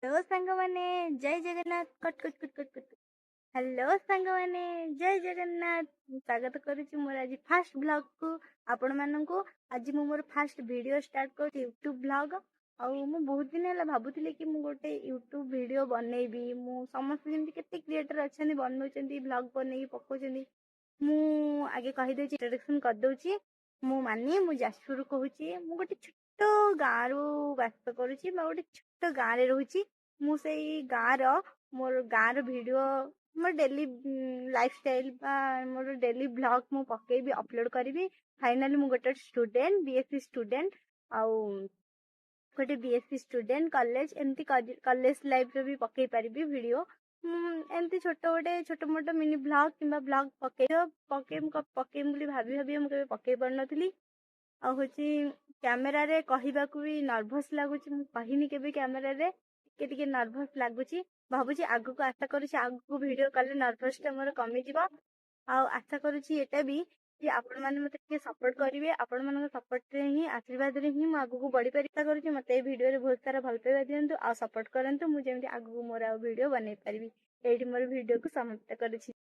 Hello सांग माने जय Jagannath cut cut cut cut cut hello सांग माने जय जगन्नाथ स्वागत करुच्ची मोर आज फास्ट ब्लॉग को आपण माननकु आज मु मोर फास्ट वीडियो स्टार्ट कर यूट्यूब ब्लॉग मु बहुत दिन है भाबुଥିଲି कि मु गोटे यूट्यूब वीडियो बनैबी मु समस्त जेमति केते क्रिएटर अछनी बनौचंदी ब्लॉग बनै पकोचंदी मु आगे कहि देछि इंट्रोडक्शन कर दोछि मु मानी मु जाजपुर कहूची मु गोटे छोटो गाँ रु बास करुची बा गोटे छोटो गाँ रे रहूची मु सेई गाँ रो मोर गाँ रो वीडियो मोर डेली लाइफस्टाइल बा मोर डेली ब्लॉग मु पकेबी अपलोड करिवि फाइनली मु गोटे स्टूडेंट बीएससी स्टूडेंट आउ गोटे बीएससी स्टूडेंट कॉलेज एमती कॉलेज लाइफ रे भी पकई पारिबी वीडियो एमती छोट गोटे छोट मोट मिनी ब्लॉग किंबा ब्लॉग पकेम बोली भाभी भाभी मु केबे पकई पार नथिली आ होची कैमरा रे कहिबाकू भी नर्वस लागुची मु कहिनी केबे कैमरा रे टिके नर्वस लागुची भाबुची आगु को आशा करूची आगु को वीडियो कले नर्वस टा मोर कमी जिवो आ आशा करूची एटा भी कि आपण माने मते टिके सपोर्ट करिवे आपण मानक सपोर्ट रे ही आशीर्वाद रे ही मु आगु को बढ़ी पारि करूची मते ए वीडियो रे बहुत सारा भल पाइबा दियंतु आ सपोर्ट करंतु मु जेमति आगु को मोर वीडियो बनै पारिबी एठी मोर वीडियो को समाप्त करूची।